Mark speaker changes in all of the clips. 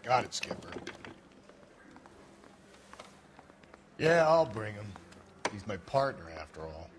Speaker 1: Got it, Skipper. Yeah, I'll bring him. He's my partner, after all.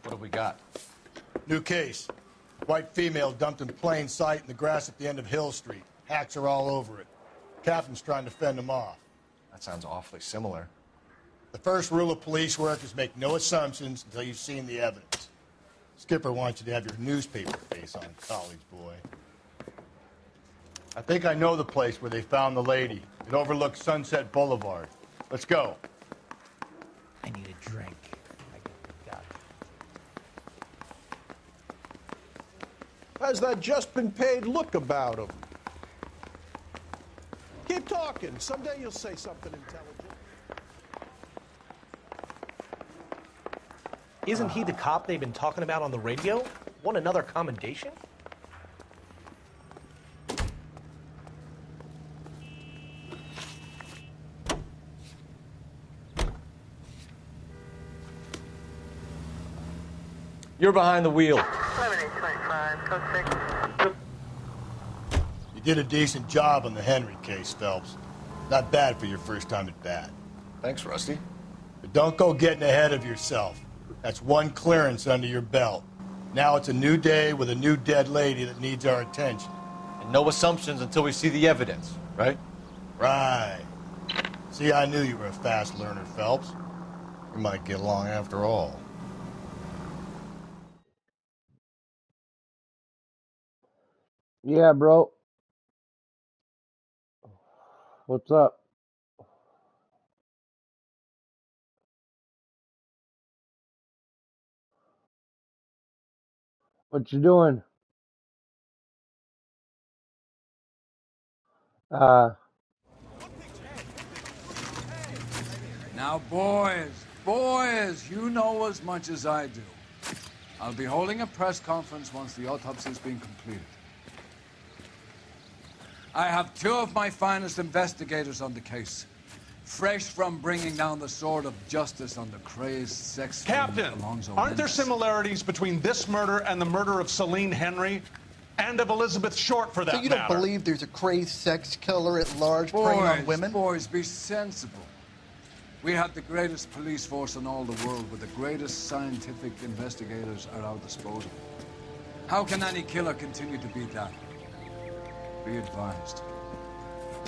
Speaker 2: What have we got?
Speaker 1: New case. White female dumped in plain sight in the grass at the end of Hill Street. Hacks are all over it. Captain's trying to fend them off.
Speaker 2: That sounds awfully similar.
Speaker 1: The first rule of police work is make no assumptions until you've seen the evidence. Skipper wants you to have your newspaper face on, college boy. I think I know the place where they found the lady. It overlooks Sunset Boulevard. Let's go.
Speaker 3: I need a drink.
Speaker 4: Has that just-been-paid look about him? Keep talking. Someday you'll say something intelligent.
Speaker 3: Isn't he the cop they've been talking about on the radio? Want another commendation?
Speaker 2: You're behind the wheel.
Speaker 5: 11:25, code 6.
Speaker 1: You did a decent job on the Henry case, Phelps. Not bad for your first time at bat.
Speaker 2: Thanks, Rusty.
Speaker 1: But don't go getting ahead of yourself. That's one clearance under your belt. Now it's a new day with a new dead lady that needs our attention.
Speaker 2: And no assumptions until we see the evidence, right?
Speaker 1: Right. See, I knew you were a fast learner, Phelps. We might get along after all.
Speaker 6: Yeah, bro. What's up? What you doing?
Speaker 7: Now, boys, you know as much as I do. I'll be holding a press conference once the autopsy's been completed. I have two of my finest investigators on the case, fresh from bringing down the sword of justice on the crazed sex
Speaker 4: Captain, aren't there similarities between this murder and the murder of Celine Henry and of Elizabeth Short, for that matter?
Speaker 8: So you don't believe there's a crazed sex killer at large preying on women?
Speaker 7: Boys, be sensible. We have the greatest police force in all the world, with the greatest scientific investigators at our disposal. How can any killer continue to beat that? Be advised.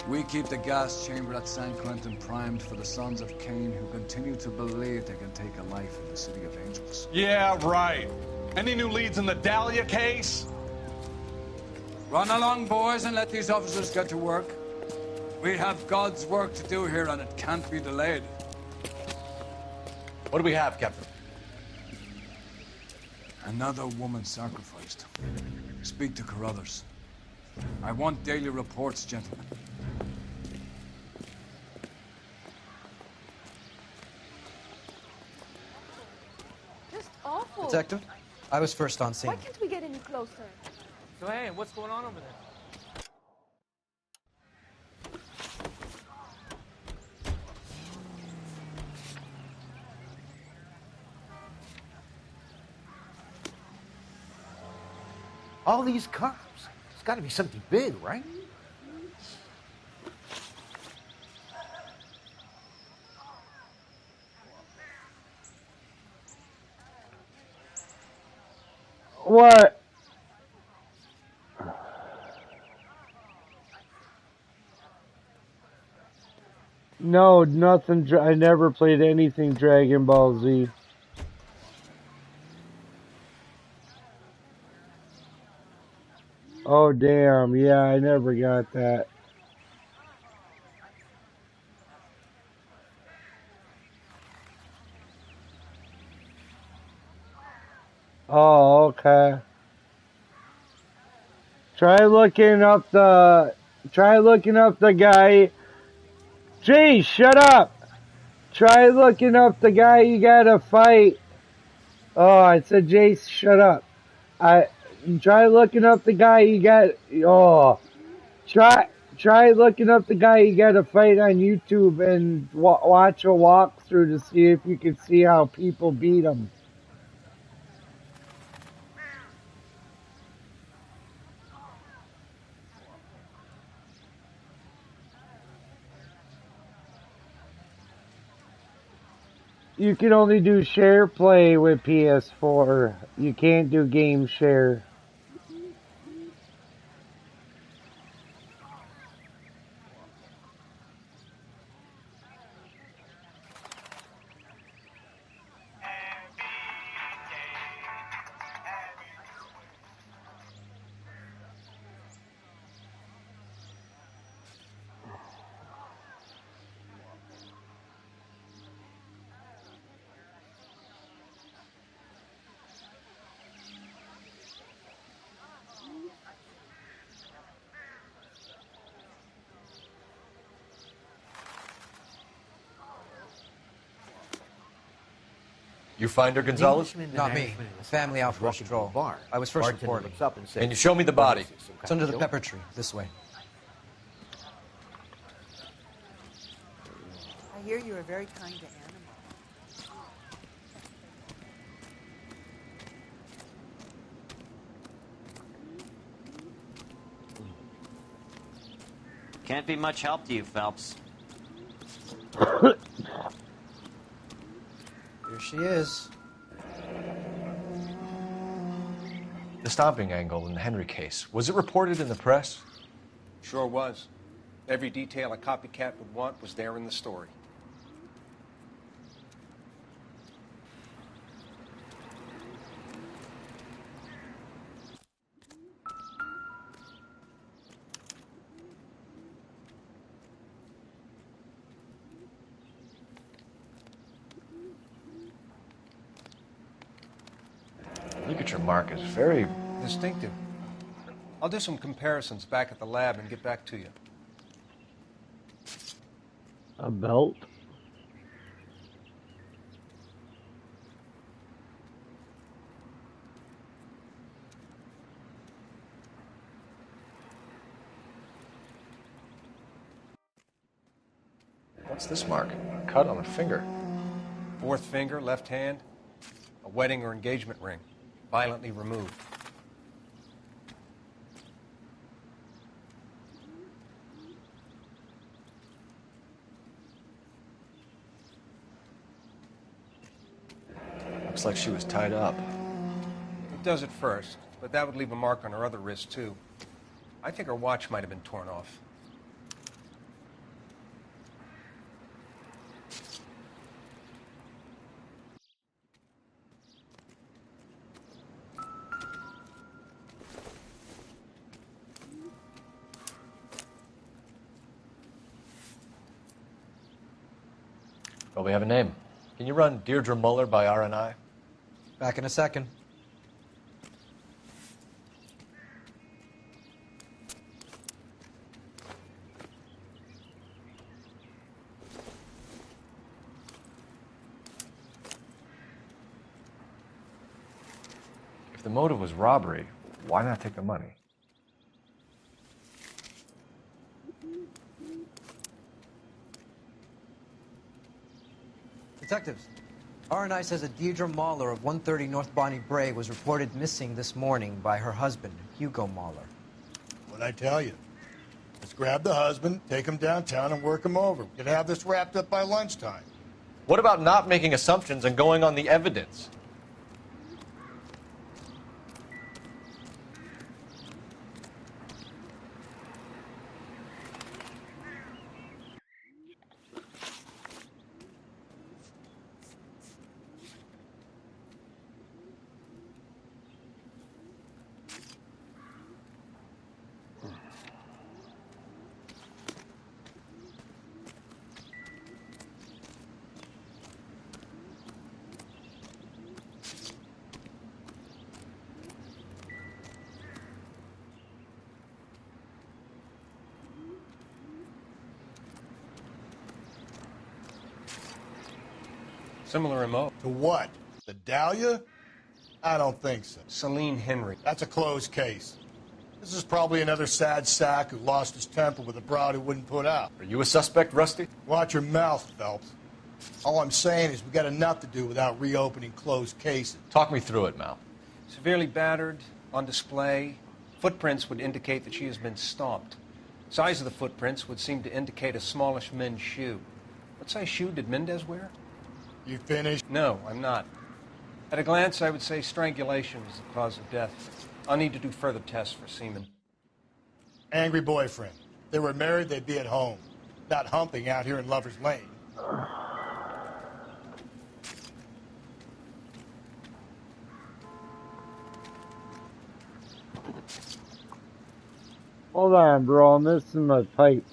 Speaker 7: We keep the gas chamber at San Quentin primed for the sons of Cain who continue to believe they can take a life in the City of Angels.
Speaker 4: Yeah, right. Any new leads in the Dahlia case?
Speaker 7: Run along, boys, and let these officers get to work. We have God's work to do here, and it can't be delayed.
Speaker 2: What do we have, Captain?
Speaker 7: Another woman sacrificed. Speak to Carruthers. I want daily reports, gentlemen.
Speaker 9: Just awful.
Speaker 10: Detective, I was first on scene.
Speaker 9: Why can't we get any closer?
Speaker 11: So, hey, what's going on over there?
Speaker 12: All these cops. It's got to be something big, right?
Speaker 6: What? No, nothing. I never played anything Dragon Ball Z. Oh, damn. Yeah, I never got that. Oh, okay. Try looking up the guy. Jay, shut up. Try looking up the guy you gotta fight. Oh, I said, Jace, shut up. Try looking up the guy you got. Oh, try looking up the guy you got to fight on YouTube and watch a walkthrough to see if you can see how people beat him. You can only do share play with PS4. You can't do game share.
Speaker 2: You find her, Gonzalez?
Speaker 10: Not me. Family out for a stroll. I was first reporting.
Speaker 2: Can you show me the body?
Speaker 10: It's under the pepper tree, this way.
Speaker 13: I hear you are very kind to animals.
Speaker 11: Can't be much help to you, Phelps.
Speaker 10: Here she is.
Speaker 2: The stomping angle in the Henry case, was it reported in the press?
Speaker 14: Sure was. Every detail a copycat would want was there in the story.
Speaker 2: Ligature mark is very
Speaker 14: distinctive. I'll do some comparisons back at the lab and get back to you.
Speaker 6: A belt?
Speaker 2: What's this mark? A cut on a finger.
Speaker 14: Fourth finger, left hand. A wedding or engagement ring. Violently removed.
Speaker 2: Looks like she was tied up.
Speaker 14: It does at first, but that would leave a mark on her other wrist, too. I think her watch might have been torn off.
Speaker 2: Well, we have a name. Can you run Deirdre Muller by RNI?
Speaker 10: Back in a second.
Speaker 2: If the motive was robbery, why not take the money?
Speaker 10: Detectives, RNI says that Deirdre Mahler of 130 North Bonnie Bray was reported missing this morning by her husband, Hugo Mahler.
Speaker 1: What'd I tell you? Let's grab the husband, take him downtown, and work him over. We could have this wrapped up by lunchtime.
Speaker 2: What about not making assumptions and going on the evidence?
Speaker 14: Similar MO.
Speaker 1: To what? The Dahlia? I don't think so.
Speaker 14: Celine Henry.
Speaker 1: That's a closed case. This is probably another sad sack who lost his temper with a broad who wouldn't put out.
Speaker 2: Are you a suspect, Rusty?
Speaker 1: Watch your mouth, Phelps. All I'm saying is we got enough to do without reopening closed cases.
Speaker 2: Talk me through it, Mal.
Speaker 14: Severely battered, on display. Footprints would indicate that she has been stomped. Size of the footprints would seem to indicate a smallish men's shoe. What size shoe did Mendez wear?
Speaker 1: You finished?
Speaker 14: No, I'm not. At a glance, I would say strangulation was the cause of death. I'll need to do further tests for semen.
Speaker 1: Angry boyfriend. If they were married, they'd be at home. Not humping out here in Lover's Lane.
Speaker 6: Hold on, bro. I'm missing my pipe.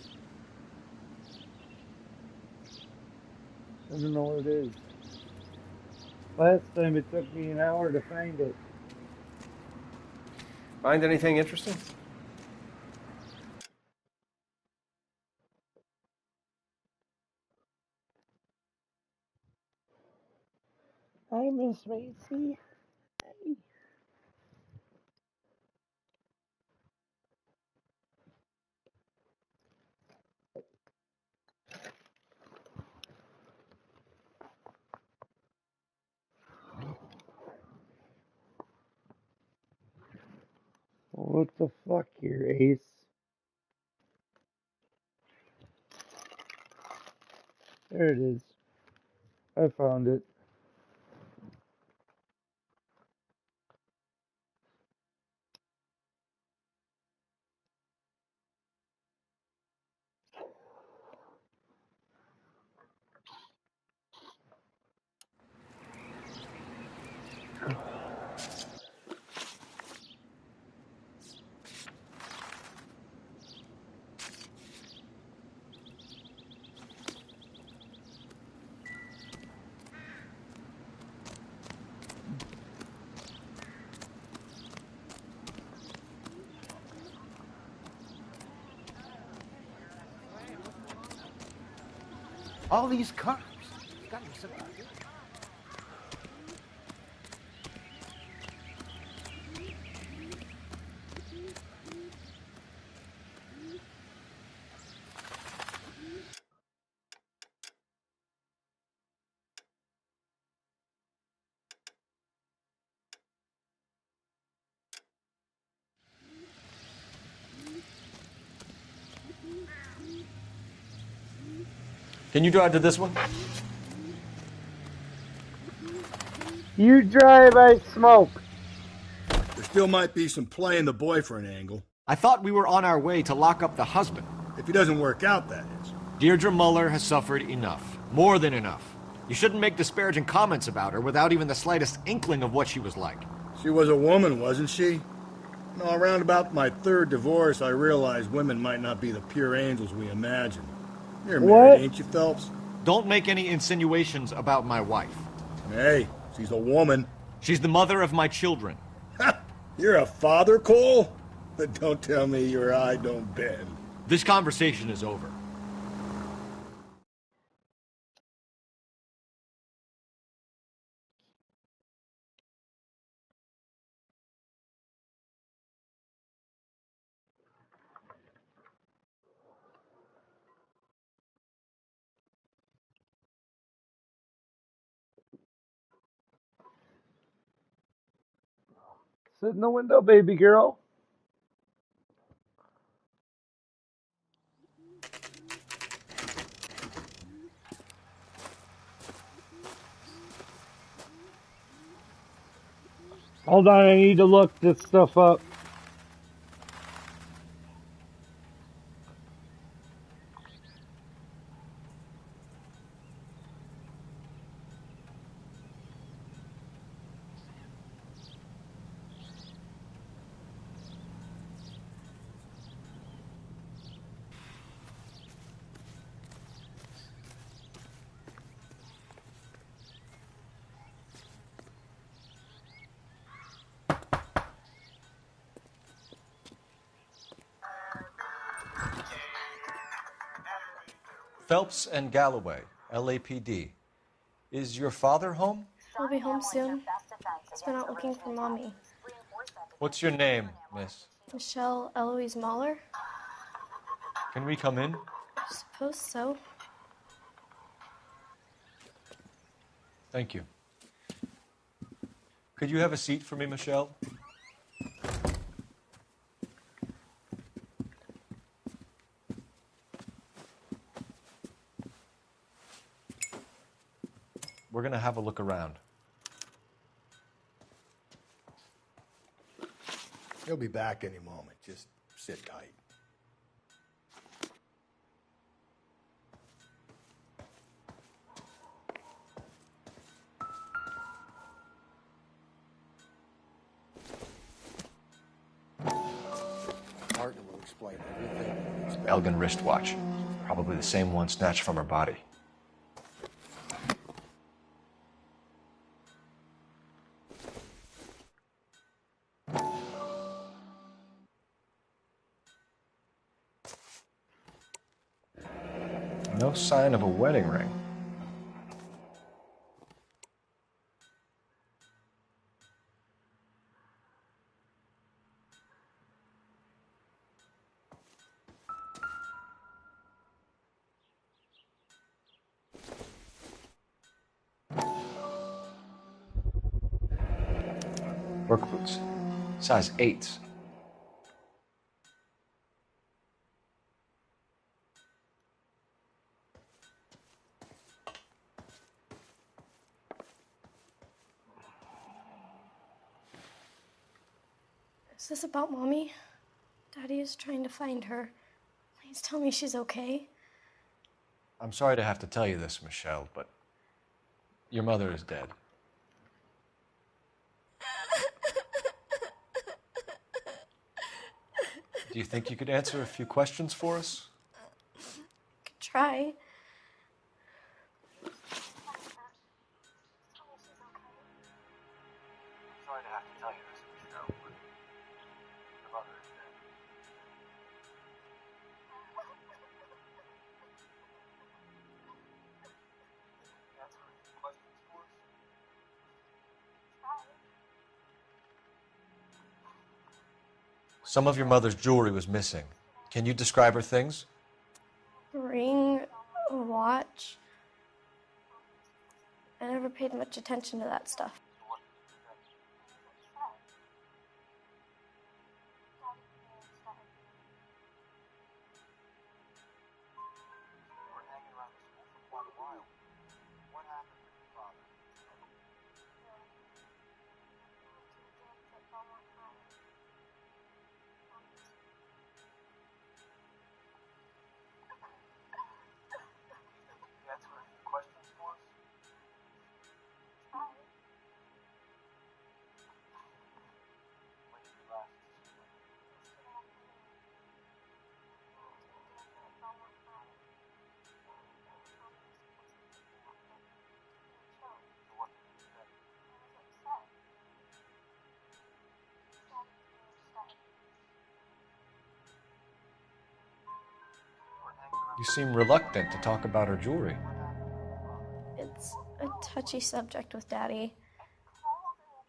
Speaker 6: I don't know what it is. Last time it took me an hour to find it.
Speaker 14: Find anything interesting?
Speaker 6: Hi, Miss Macy. Hey. What the fuck here, Ace? There it is. I found it.
Speaker 12: All these cops. There's got to be something to do.
Speaker 2: Can you drive to this one?
Speaker 6: You drive, I smoke.
Speaker 1: There still might be some play in the boyfriend angle.
Speaker 15: I thought we were on our way to lock up the husband.
Speaker 1: If he doesn't work out, that is.
Speaker 15: Deirdre Muller has suffered enough. More than enough. You shouldn't make disparaging comments about her without even the slightest inkling of what she was like.
Speaker 1: She was a woman, wasn't she? No, around about my third divorce, I realized women might not be the pure angels we imagine. You're married, ain't you, Phelps?
Speaker 15: Don't make any insinuations about my wife.
Speaker 1: Hey, she's a woman.
Speaker 15: She's the mother of my children.
Speaker 1: You're a father, Cole? But don't tell me your eye don't bend.
Speaker 15: This conversation is over.
Speaker 6: Sit in the window, baby girl. Hold on, I need to look this stuff up.
Speaker 2: Phelps and Galloway, LAPD. Is your father home?
Speaker 16: He'll be home soon. He's been out looking for Mommy.
Speaker 2: What's your name, miss?
Speaker 16: Michelle Eloise Mahler?
Speaker 2: Can we come in?
Speaker 16: I suppose so.
Speaker 2: Thank you. Could you have a seat for me, Michelle? We're going to have a look around.
Speaker 1: He'll be back any moment. Just sit tight.
Speaker 12: Partner will explain everything.
Speaker 2: Elgin wristwatch. Probably the same one snatched from her body. No sign of a wedding ring. Work boots. Size 8s.
Speaker 16: Is this about Mommy? Daddy is trying to find her. Please tell me she's okay.
Speaker 2: I'm sorry to have to tell you this, Michelle, but your mother is dead. Do you think you could answer a few questions for us?
Speaker 16: Could try.
Speaker 2: Sorry to have to tell you this, Michelle, but your mother is dead. Some of your mother's jewelry was missing. Can you describe her things?
Speaker 16: A ring, a watch. I never paid much attention to that stuff.
Speaker 2: You seem reluctant to talk about her jewelry.
Speaker 16: It's a touchy subject with Daddy.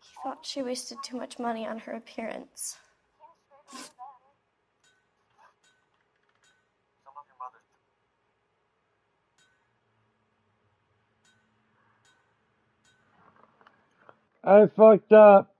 Speaker 16: He thought she wasted too much money on her appearance.
Speaker 6: I fucked up.